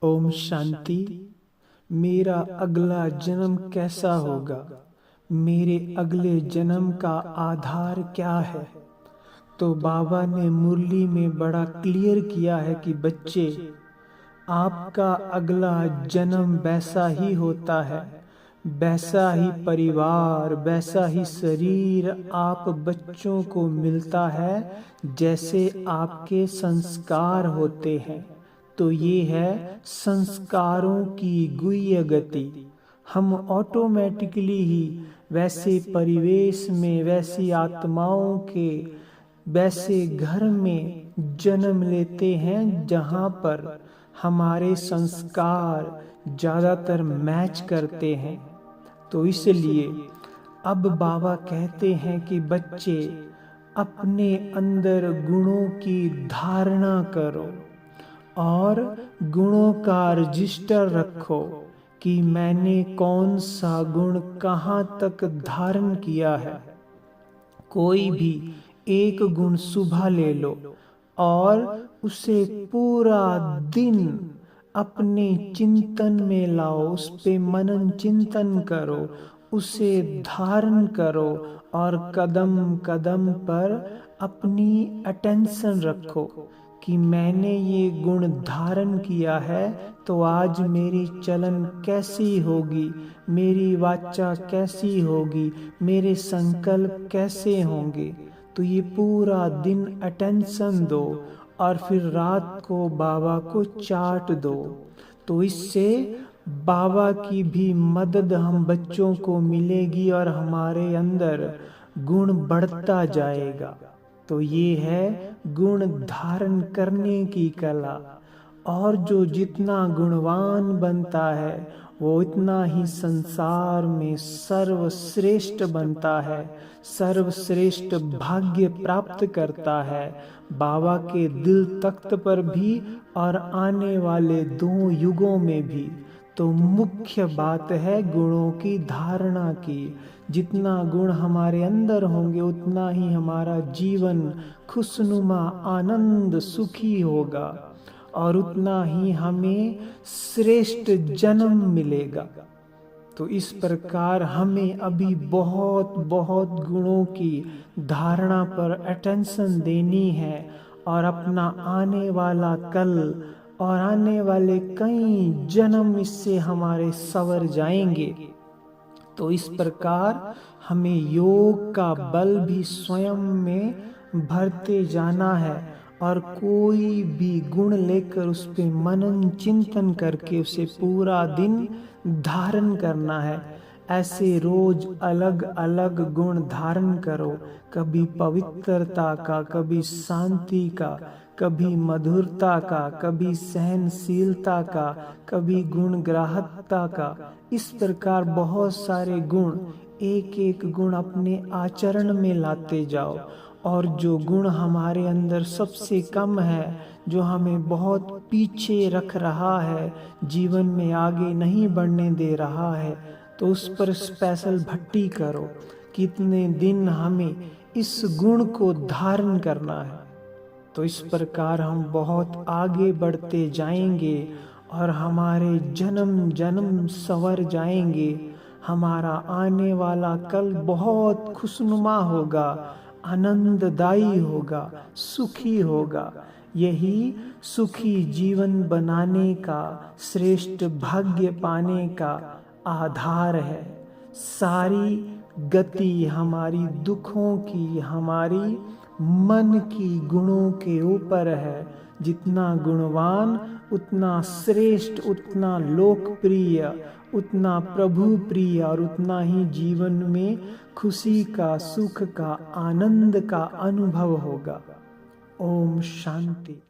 ओम शांति। मेरा अगला जन्म कैसा होगा? मेरे अगले जन्म का आधार क्या है? तो बाबा ने मुरली में बड़ा क्लियर किया है कि बच्चे, आपका अगला जन्म वैसा ही होता है, वैसा ही परिवार, वैसा ही शरीर आप बच्चों को मिलता है जैसे आपके संस्कार होते हैं। तो ये है संस्कारों की गुह्य गति। हम ऑटोमेटिकली ही वैसे परिवेश में, वैसी आत्माओं के वैसे घर में जन्म लेते हैं जहाँ पर हमारे संस्कार ज़्यादातर मैच करते हैं। तो इसलिए अब बाबा कहते हैं कि बच्चे, अपने अंदर गुणों की धारणा करो और गुणों का रजिस्टर रखो कि मैंने कौन सा गुण कहाँ तक धारण किया है। कोई भी एक गुण सुबह ले लो और उसे पूरा दिन अपने चिंतन में लाओ, उस पे मनन चिंतन करो, उसे धारण करो और कदम कदम पर अपनी अटेंशन रखो कि मैंने ये गुण धारण किया है तो आज मेरी चलन कैसी होगी, मेरी वाचा कैसी होगी, मेरे संकल्प कैसे होंगे। तो ये पूरा दिन अटेंशन दो और फिर रात को बाबा को चाट दो। तो इससे बाबा की भी मदद हम बच्चों को मिलेगी और हमारे अंदर गुण बढ़ता जाएगा। तो ये है गुण धारण करने की कला। और जो जितना गुणवान बनता है वो इतना ही संसार में सर्वश्रेष्ठ बनता है, सर्वश्रेष्ठ भाग्य प्राप्त करता है, बाबा के दिल तख्त पर भी और आने वाले 2 युगों में भी। तो मुख्य बात है गुणों की धारणा की। जितना गुण हमारे अंदर होंगे उतना ही हमारा जीवन खुशनुमा, आनंद, सुखी होगा और उतना ही हमें श्रेष्ठ जन्म मिलेगा। तो इस प्रकार हमें अभी बहुत बहुत गुणों की धारणा पर अटेंशन देनी है और अपना आने वाला कल और आने वाले कई जन्म इससे हमारे संवर जाएंगे। तो इस प्रकार हमें योग का बल भी स्वयं में भरते जाना है और कोई भी गुण लेकर उस पे मनन चिंतन करके उसे पूरा दिन धारण करना है। ऐसे रोज अलग अलग गुण धारण करो, कभी पवित्रता का, कभी शांति का, कभी मधुरता का, कभी सहनशीलता का, कभी गुण ग्राहकता का। इस प्रकार बहुत सारे गुण, एक एक गुण अपने आचरण में लाते जाओ। और जो गुण हमारे अंदर सबसे कम है, जो हमें बहुत पीछे रख रहा है, जीवन में आगे नहीं बढ़ने दे रहा है, तो उस पर स्पेशल भट्टी करो। कितने दिन हमें इस गुण को धारण करना है। तो इस प्रकार हम बहुत आगे बढ़ते जाएंगे और हमारे जन्म जन्म संवर जाएंगे। हमारा आने वाला कल बहुत खुशनुमा होगा, आनंददायी होगा, सुखी होगा। यही सुखी जीवन बनाने का, श्रेष्ठ भाग्य पाने का आधार है। सारी गति हमारी दुखों की, हमारी मन की गुणों के ऊपर है। जितना गुणवान उतना श्रेष्ठ, उतना लोकप्रिय, उतना प्रभु प्रिय और उतना ही जीवन में खुशी का, सुख का, आनंद का अनुभव होगा। ओम शांति।